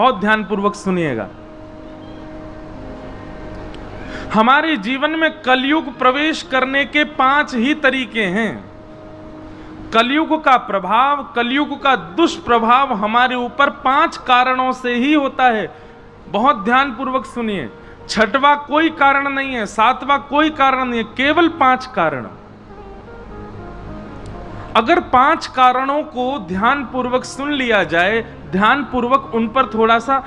बहुत ध्यानपूर्वक सुनिएगा। हमारे जीवन में कलयुग प्रवेश करने के 5 ही तरीके हैं। कलयुग का प्रभाव, कलयुग का दुष्प्रभाव हमारे ऊपर 5 कारणों से ही होता है। बहुत ध्यानपूर्वक सुनिए। 6वां कोई कारण नहीं है, 7वां कोई कारण नहीं है, केवल 5 कारण। अगर 5 कारणों को ध्यानपूर्वक सुन लिया जाए, ध्यानपूर्वक उन पर थोड़ा सा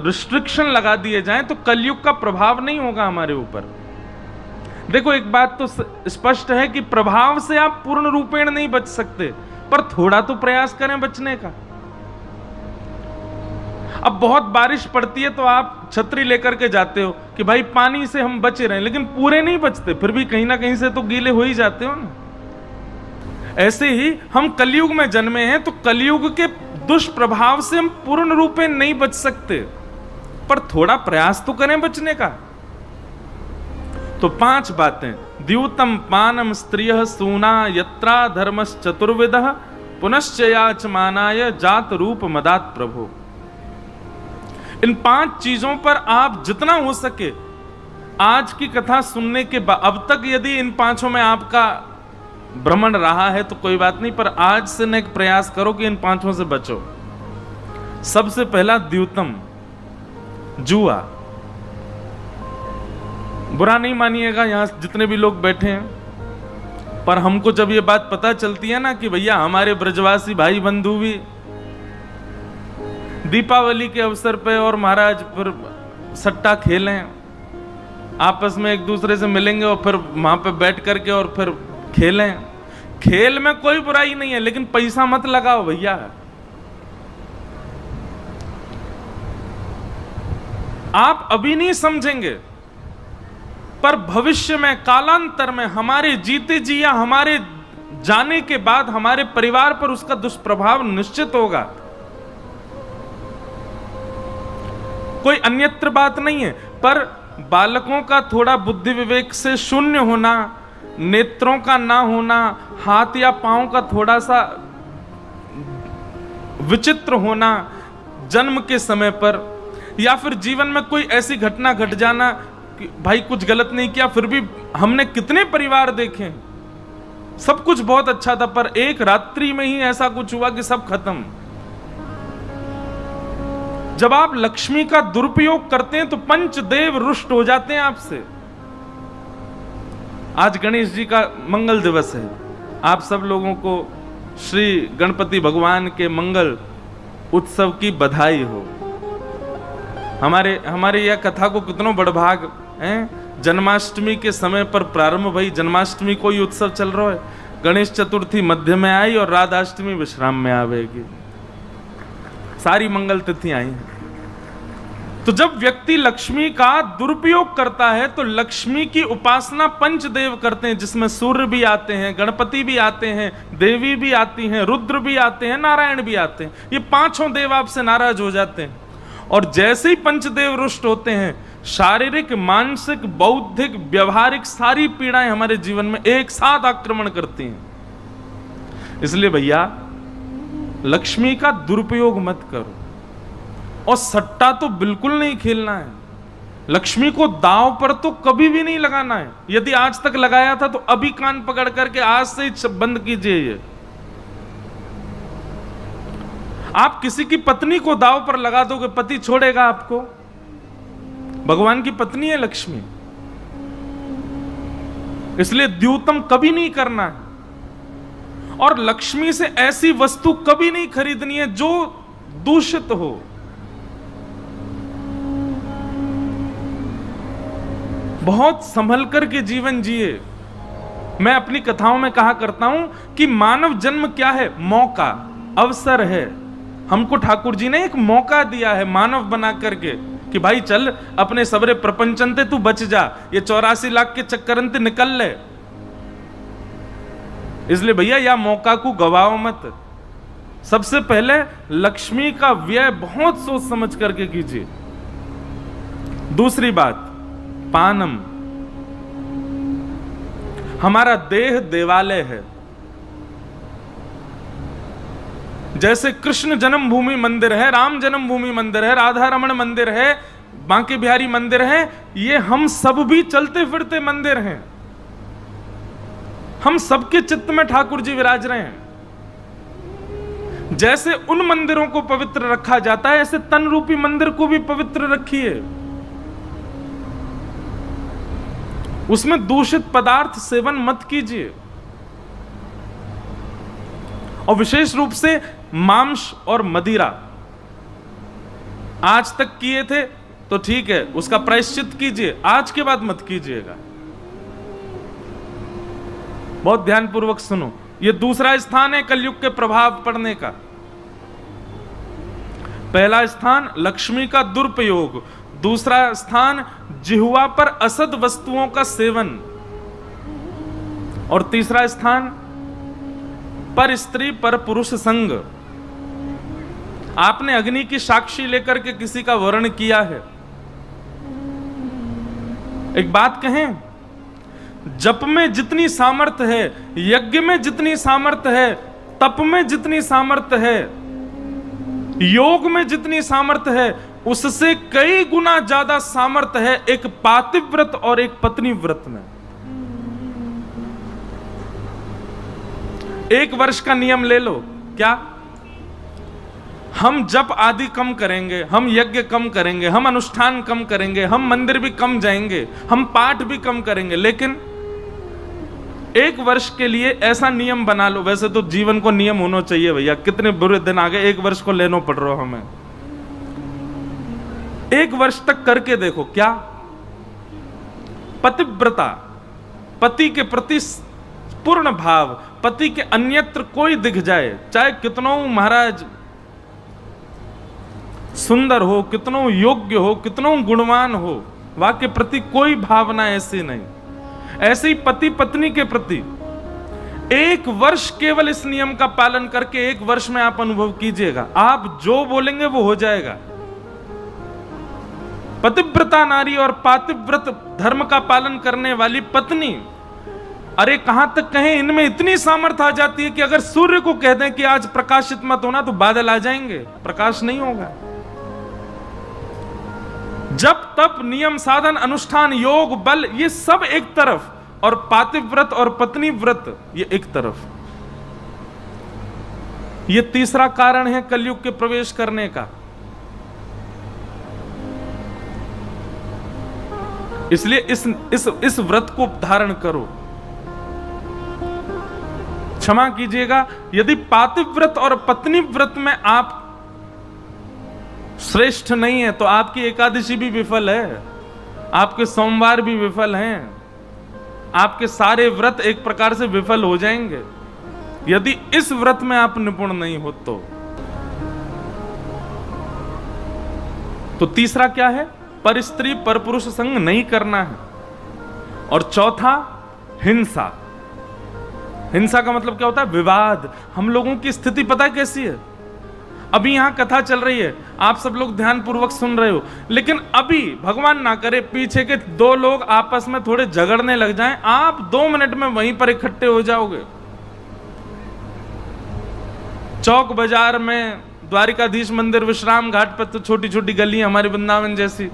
रिस्ट्रिक्शन लगा दिए जाए, तो कलयुग का प्रभाव नहीं होगा हमारे ऊपर। देखो, एक बात तो स्पष्ट है कि प्रभाव से आप पूर्ण रूपेण नहीं बच सकते, पर थोड़ा तो प्रयास करें बचने का। अब बहुत बारिश पड़ती है तो आप छतरी लेकर के जाते हो कि भाई पानी से हम बचे रहें, लेकिन पूरे नहीं बचते, फिर भी कहीं ना कहीं से तो गीले हो ही जाते हो ना। ऐसे ही हम कलयुग में जन्मे हैं, तो कलयुग के दुष्प्रभाव से हम पूर्ण रूप में नहीं बच सकते, पर थोड़ा प्रयास तो करें बचने का। तो 5 बातें। द्यूतम पानम स्त्रियः सूना यत्रा धर्मश्चतुर्विधः पुनश्च याचमानाय जात रूप मदात प्रभो। इन 5 चीजों पर आप जितना हो सके आज की कथा सुनने के बाद, अब तक यदि इन 5 में आपका भ्रमण रहा है तो कोई बात नहीं, पर आज से न एक प्रयास करो कि इन 5 से बचो। सबसे पहला द्यूतम, जुआ। बुरा नहीं मानिएगा यहां जितने भी लोग बैठे हैं, पर हमको जब ये बात पता चलती है ना कि भैया हमारे ब्रजवासी भाई बंधु भी दीपावली के अवसर पे और महाराज फिर सट्टा खेलें, आपस में एक दूसरे से मिलेंगे और फिर वहां पे बैठ करके और फिर खेलें। खेल में कोई बुराई नहीं है, लेकिन पैसा मत लगाओ भैया। आप अभी नहीं समझेंगे, पर भविष्य में, कालांतर में, हमारे जीते जी या हमारे जाने के बाद हमारे परिवार पर उसका दुष्प्रभाव निश्चित होगा। कोई अन्यत्र बात नहीं है, पर बालकों का थोड़ा बुद्धि विवेक से शून्य होना, नेत्रों का ना होना, हाथ या पांव का थोड़ा सा विचित्र होना जन्म के समय पर, या फिर जीवन में कोई ऐसी घटना घट जाना कि भाई कुछ गलत नहीं किया, फिर भी हमने कितने परिवार देखे, सब कुछ बहुत अच्छा था, पर एक रात्रि में ही ऐसा कुछ हुआ कि सब खत्म। जब आप लक्ष्मी का दुरुपयोग करते हैं तो पंचदेव रुष्ट हो जाते हैं आपसे। आज गणेश जी का मंगल दिवस है। आप सब लोगों को श्री गणपति भगवान के मंगल उत्सव की बधाई हो। हमारे यह कथा को कितनों बड़भाग है। जन्माष्टमी के समय पर प्रारंभ भई, जन्माष्टमी कोई उत्सव चल रहा है, गणेश चतुर्थी मध्य में आई और राधाष्टमी विश्राम में आवेगी। सारी मंगल तिथियां आई हैं। तो जब व्यक्ति लक्ष्मी का दुरुपयोग करता है तो लक्ष्मी की उपासना पंचदेव करते हैं, जिसमें सूर्य भी आते हैं, गणपति भी आते हैं, देवी भी आती हैं, रुद्र भी आते हैं, नारायण भी आते हैं। ये 5 देव आपसे नाराज हो जाते हैं, और जैसे ही पंचदेव रुष्ट होते हैं, शारीरिक, मानसिक, बौद्धिक, व्यवहारिक सारी पीड़ाएं हमारे जीवन में एक साथ आक्रमण करती हैं। इसलिए भैया लक्ष्मी का दुरुपयोग मत करो, और सट्टा तो बिल्कुल नहीं खेलना है। लक्ष्मी को दांव पर तो कभी भी नहीं लगाना है। यदि आज तक लगाया था तो अभी कान पकड़ करके आज से ही बंद कीजिए। ये आप किसी की पत्नी को दांव पर लगा दोगे, पति छोड़ेगा आपको। भगवान की पत्नी है लक्ष्मी, इसलिए द्यूतम कभी नहीं करना है। और लक्ष्मी से ऐसी वस्तु कभी नहीं खरीदनी है जो दूषित हो। बहुत संभल कर के जीवन जिए। मैं अपनी कथाओं में कहा करता हूं कि मानव जन्म क्या है? मौका, अवसर है। हमको ठाकुर जी ने एक मौका दिया है मानव बना करके कि भाई चल अपने सबरे प्रपंचनते तू बच जा, ये 84 लाख के चक्करंते निकल ले। इसलिए भैया या मौका को गवाओ मत। सबसे पहले लक्ष्मी का व्यय बहुत सोच समझ करके कीजिए। दूसरी बात, पानम। हमारा देह देवालय है। जैसे कृष्ण जन्मभूमि मंदिर है, राम जन्मभूमि मंदिर है, राधा रमण मंदिर है, बांके बिहारी मंदिर है, ये हम सब भी चलते फिरते मंदिर हैं। हम सबके चित्त में ठाकुर जी विराज रहे हैं। जैसे उन मंदिरों को पवित्र रखा जाता है, ऐसे तन रूपी मंदिर को भी पवित्र रखिए। उसमें दूषित पदार्थ सेवन मत कीजिए, और विशेष रूप से मांस और मदिरा आज तक किए थे तो ठीक है, उसका प्रायश्चित कीजिए, आज के बाद मत कीजिएगा। बहुत ध्यानपूर्वक सुनो, यह दूसरा स्थान है कलयुग के प्रभाव पड़ने का। पहला स्थान लक्ष्मी का दुरुपयोग, दूसरा स्थान जिह्वा पर असद वस्तुओं का सेवन, और तीसरा स्थान पर स्त्री पर पुरुष संग। आपने अग्नि की साक्षी लेकर के किसी का वर्ण किया है। एक बात कहें, जप में जितनी सामर्थ्य है, यज्ञ में जितनी सामर्थ्य है, तप में जितनी सामर्थ्य है, योग में जितनी सामर्थ्य है, उससे कई गुना ज्यादा सामर्थ्य है एक पातिव्रत और एक पत्नी व्रत में। एक वर्ष का नियम ले लो, क्या हम जप आदि कम करेंगे, हम यज्ञ कम करेंगे, हम अनुष्ठान कम करेंगे, हम मंदिर भी कम जाएंगे, हम पाठ भी कम करेंगे, लेकिन एक वर्ष के लिए ऐसा नियम बना लो। वैसे तो जीवन को नियम होना चाहिए भैया, कितने बुरे दिन आ गए, एक वर्ष को लेना पड़ रहा हमें। एक वर्ष तक करके देखो, क्या पतिव्रता, पति के प्रति पूर्ण भाव, पति के अन्यत्र कोई दिख जाए, चाहे कितनों महाराज सुंदर हो, कितनों योग्य हो, कितनों गुणवान हो, वह के प्रति कोई भावना ऐसी नहीं। ऐसे ही पति पत्नी के प्रति एक वर्ष केवल इस नियम का पालन करके एक वर्ष में आप अनुभव कीजिएगा, आप जो बोलेंगे वो हो जाएगा। पतिव्रता नारी और पातिव्रत धर्म का पालन करने वाली पत्नी, अरे कहां तक कहें, इनमें इतनी सामर्थ्य आ जाती है कि अगर सूर्य को कह दें कि आज प्रकाशित मत होना तो बादल आ जाएंगे, प्रकाश नहीं होगा। जब तप नियम साधन अनुष्ठान योग बल ये सब एक तरफ, और पातिव्रत और पत्नी व्रत ये एक तरफ। ये तीसरा कारण है कलयुग के प्रवेश करने का। इसलिए इस व्रत को धारण करो। क्षमा कीजिएगा, यदि पातिव्रत और पत्नी व्रत में आप श्रेष्ठ नहीं है तो आपकी एकादशी भी विफल है, आपके सोमवार भी विफल हैं, आपके सारे व्रत एक प्रकार से विफल हो जाएंगे यदि इस व्रत में आप निपुण नहीं हो तो तीसरा क्या है? पर स्त्री पर पुरुष संग नहीं करना है। और चौथा हिंसा। हिंसा का मतलब क्या होता है? विवाद। हम लोगों की स्थिति पता है कैसी है? अभी यहां कथा चल रही है, आप सब लोग ध्यान पूर्वक सुन रहे हो, लेकिन अभी भगवान ना करे पीछे के दो लोग आपस में थोड़े झगड़ने लग जाएं, आप 2 मिनट में वहीं पर इकट्ठे हो जाओगे। चौक बाजार में, द्वारिकाधीश मंदिर, विश्राम घाट पर तो छोटी छोटी गलियां हमारी वृंदावन जैसी,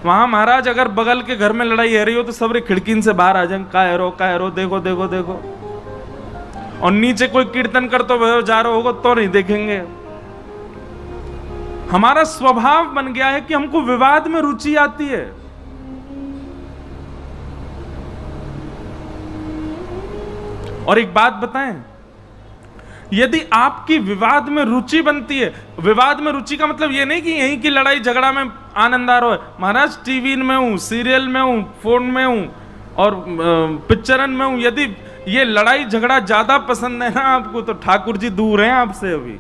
वहां महाराज अगर बगल के घर में लड़ाई हो रही हो तो सब खिड़की से बाहर आ जाए, का है रो, देखो देखो देखो। और नीचे कोई कीर्तन करते हुए जा रहा होगा तो नहीं देखेंगे। हमारा स्वभाव बन गया है कि हमको विवाद में रुचि आती है। और एक बात बताएं, यदि आपकी विवाद में रुचि बनती है, विवाद में रुचि का मतलब यह नहीं कि यहीं की लड़ाई झगड़ा में आनंद आ रहा है। महाराज टीवी में हूं, सीरियल में हूं, फोन में हूं और पिक्चरन में हूं, यदि ये लड़ाई झगड़ा ज्यादा पसंद है ना आपको, तो ठाकुर जी दूर हैं आपसे। अभी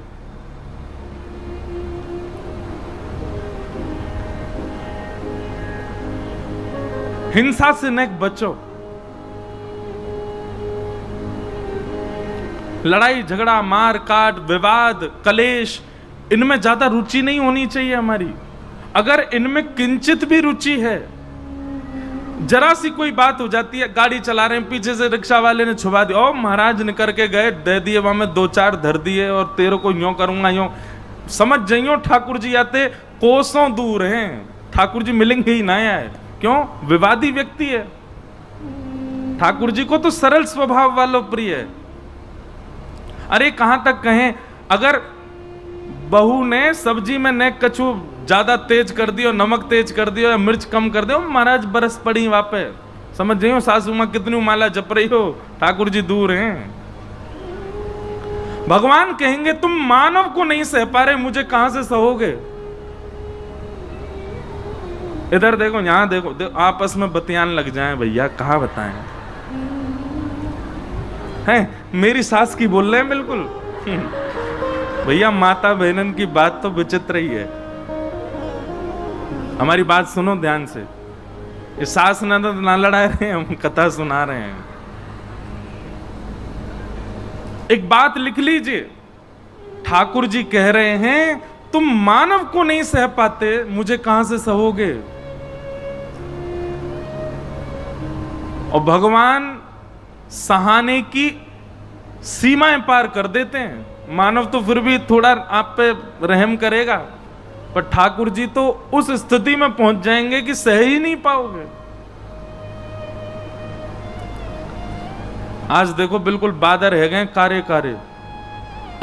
हिंसा से न बचो। लड़ाई झगड़ा, मार काट, विवाद, कलेश, इनमें ज्यादा रुचि नहीं होनी चाहिए हमारी। अगर इनमें किंचित भी रुचि है जरा सी कोई बात हो जाती है, गाड़ी चला रहे हैं, पीछे से रिक्शा वाले ने छुपा दिया, ओ महाराज निकर के गए, दे दिए वहां में 2-4 धर दिए और तेरे को यूं करूंगा यूं। समझ जाइयो ठाकुर जी आते कोसों दूर हैं, ठाकुर जी मिलेंगे ही ना आए। क्यों? विवादी व्यक्ति है। ठाकुर जी को तो सरल स्वभाव वालों प्रिय है। अरे कहां तक कहें, अगर बहू ने सब्जी में ने कछु ज्यादा तेज कर दियो, नमक तेज कर दियो या मिर्च कम कर दियो, महाराज बरस पड़ी वापे। समझ जाइयो सासू मां कितनी माला जप रही हो, ठाकुर जी दूर हैं। भगवान कहेंगे तुम मानव को नहीं सह पा रहे, मुझे कहां से सहोगे। इधर देखो, यहां देखो, आपस में बतियान लग जाएं भैया, कहां बताएं। हैं मेरी सास की बोल रहे हैं बिल्कुल। भैया माता बहनन की बात तो विचित्र ही है। हमारी बात सुनो ध्यान से, ये सास ननद ना लड़ा रहे हैं, हम कथा सुना रहे हैं। एक बात लिख लीजिए, ठाकुर जी कह रहे हैं तुम मानव को नहीं सह पाते, मुझे कहां से सहोगे। और भगवान सहाने की सीमाएं पार कर देते हैं। मानव तो फिर भी थोड़ा आप पे रहम करेगा, पर ठाकुर जी तो उस स्थिति में पहुंच जाएंगे कि सह ही नहीं पाओगे। आज देखो बिल्कुल बादल रह गए कारे कारे,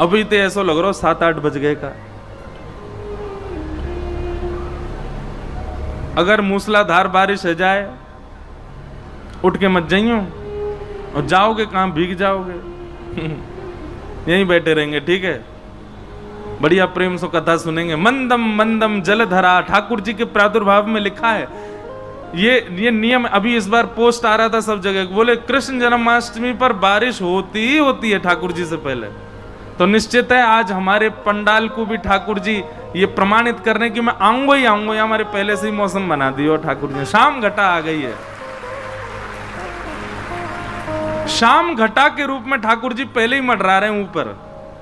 अभी तो ऐसा लग रहा हो 7-8 बज गए का। अगर मूसलाधार बारिश हो जाए, उठ के मत जाइयो, और जाओगे कहां, भीग जाओगे। यहीं बैठे रहेंगे, ठीक है, बढ़िया प्रेम से कथा सुनेंगे। मंदम मंदम जलधरा, ठाकुर जी के प्रादुर्भाव में लिखा है ये नियम। अभी इस बार पोस्ट आ रहा था सब जगह, बोले कृष्ण जन्माष्टमी पर बारिश होती ही होती है ठाकुर जी से पहले। तो निश्चित है आज हमारे पंडाल को भी ठाकुर जी ये प्रमाणित करने की मैं आऊंगा ही आऊंगा, हमारे पहले से ही मौसम बना दियो ठाकुर जी। शाम घटा आ गई है, शाम घटा के रूप में ठाकुर जी पहले ही मंडरा रहे हैं ऊपर।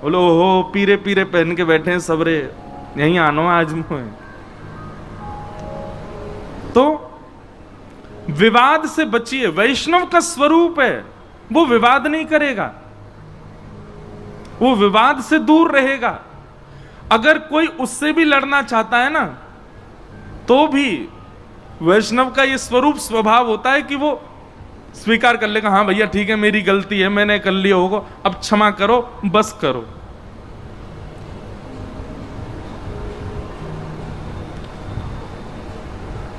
बोलो हो पीरे पीरे पहन के बैठे हैं सबरे, यहीं आनो आज मुझे। तो विवाद से बचिए, वैष्णव का स्वरूप है वो विवाद नहीं करेगा, वो विवाद से दूर रहेगा। अगर कोई उससे भी लड़ना चाहता है ना, तो भी वैष्णव का ये स्वरूप स्वभाव होता है कि वो स्वीकार कर लेगा, हाँ भैया ठीक है मेरी गलती है, मैंने कर लिया होगा, अब क्षमा करो, बस करो।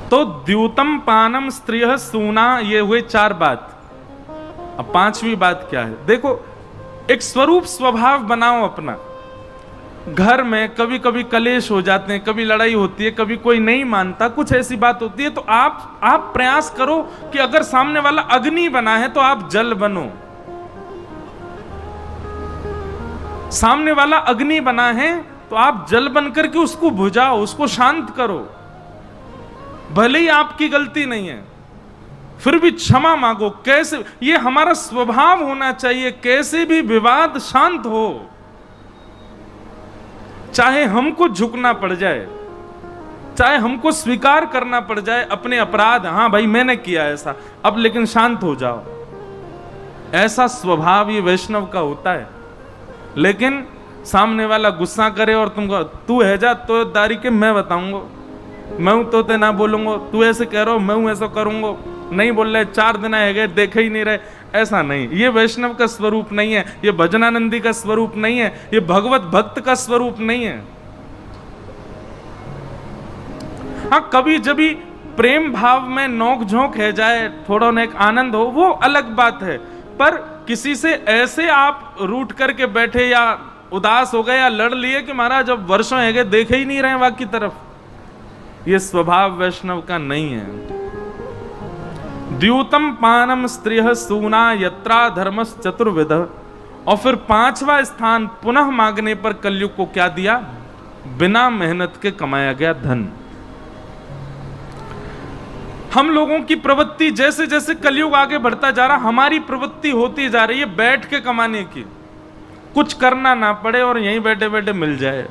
तो द्यूतम पानम स्त्रियः सूना, ये हुए 4 बात। अब 5वीं बात क्या है, देखो एक स्वरूप स्वभाव बनाओ अपना। घर में कभी कभी कलेश हो जाते हैं, कभी लड़ाई होती है, कभी कोई नहीं मानता, कुछ ऐसी बात होती है, तो आप प्रयास करो कि अगर सामने वाला अग्नि बना है तो आप जल बनो। सामने वाला अग्नि बना है तो आप जल बन करके उसको बुझाओ, उसको शांत करो। भले ही आपकी गलती नहीं है, फिर भी क्षमा मांगो। कैसे, ये हमारा स्वभाव होना चाहिए, कैसे भी विवाद शांत हो, चाहे हमको झुकना पड़ जाए, चाहे हमको स्वीकार करना पड़ जाए अपने अपराध, हाँ भाई मैंने किया ऐसा, अब लेकिन शांत हो जाओ। ऐसा स्वभाव ये वैष्णव का होता है। लेकिन सामने वाला गुस्सा करे और तुमको तू है जा तो दारी के मैं बताऊंगा, मैं हूं तो ते ना बोलूंगा, तू ऐसे कह रहा हो मैं हूं ऐसा करूंगा, नहीं बोल रहे 4 दिन है गए देखे ही नहीं रहे, ऐसा नहीं। ये वैष्णव का स्वरूप नहीं है, ये भजनानंदी का स्वरूप नहीं है, ये भगवत भक्त का स्वरूप नहीं है। हाँ कभी जब भी प्रेम भाव में नोक झोंक है जाए, थोड़ा ना एक आनंद हो, वो अलग बात है। पर किसी से ऐसे आप रूठ करके बैठे या उदास हो गए या लड़ लिए कि महाराज अब वर्षों है गए देखे ही नहीं रहे वहां की तरफ, ये स्वभाव वैष्णव का नहीं है। द्यूतम पानम स्त्रियः सूना यत्रा धर्मस् चतुर्विध। और फिर 5वां स्थान पुनः मांगने पर कलयुग को क्या दिया, बिना मेहनत के कमाया गया धन। हम लोगों की प्रवृत्ति जैसे जैसे कलयुग आगे बढ़ता जा रहा, हमारी प्रवृत्ति होती जा रही है बैठ के कमाने की, कुछ करना ना पड़े और यहीं बैठे बैठे मिल जाए।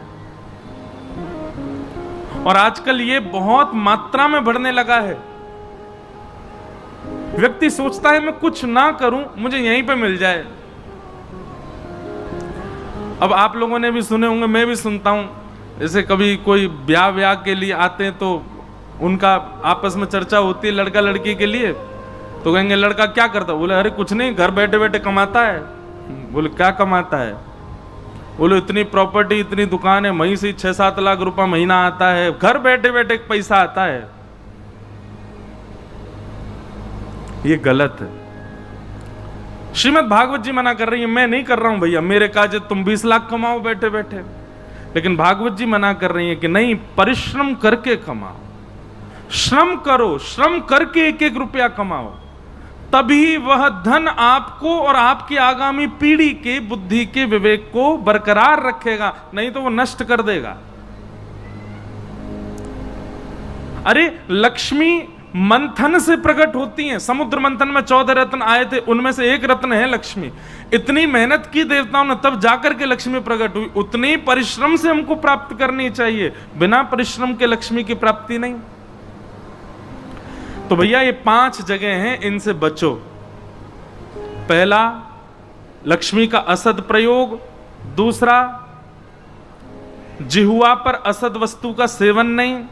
और आजकल ये बहुत मात्रा में बढ़ने लगा है। व्यक्ति सोचता है मैं कुछ ना करूं, मुझे यहीं पे मिल जाए। अब आप लोगों ने भी सुने होंगे, मैं भी सुनता हूं, जैसे कभी कोई ब्याह के लिए आते हैं तो उनका आपस में चर्चा होती है लड़का लड़की के लिए, तो कहेंगे लड़का क्या करता है? बोले अरे कुछ नहीं, घर बैठे बैठे कमाता है। बोले क्या कमाता है? बोले इतनी प्रॉपर्टी, इतनी दुकान है, वहीं से 6-7 लाख रुपया महीना आता है, घर बैठे बैठे पैसा आता है। ये गलत है। श्रीमद् भागवत जी मना कर रही है, मैं नहीं कर रहा हूं भैया, मेरे काजे तुम 20 लाख कमाओ बैठे बैठे, लेकिन भागवत जी मना कर रही है कि नहीं, परिश्रम करके कमाओ, श्रम करो, श्रम करके एक एक रुपया कमाओ, तभी वह धन आपको और आपकी आगामी पीढ़ी के बुद्धि के विवेक को बरकरार रखेगा, नहीं तो वो नष्ट कर देगा। अरे लक्ष्मी मंथन से प्रकट होती हैं। समुद्र मंथन में 14 रत्न आए थे, उनमें से एक रत्न है लक्ष्मी। इतनी मेहनत की देवताओं ने, तब जाकर के लक्ष्मी प्रकट हुई। उतनी परिश्रम से हमको प्राप्त करनी चाहिए, बिना परिश्रम के लक्ष्मी की प्राप्ति नहीं। तो भैया ये 5 जगह हैं, इनसे बचो। पहला, लक्ष्मी का असद प्रयोग। दूसरा, जिह्वा पर असद वस्तु का सेवन नहीं।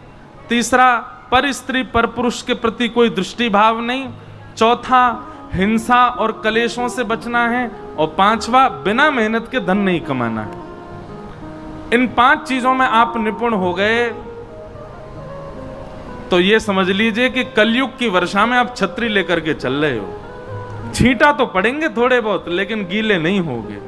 तीसरा, पर स्त्री पर पुरुष के प्रति कोई दृष्टि भाव नहीं। चौथा, हिंसा और कलेशों से बचना है। और 5वां, बिना मेहनत के धन नहीं कमाना है। इन 5 चीजों में आप निपुण हो गए तो ये समझ लीजिए कि कलयुग की वर्षा में आप छतरी लेकर के चल रहे हो। छींटा तो पड़ेंगे थोड़े बहुत, लेकिन गीले नहीं होगे।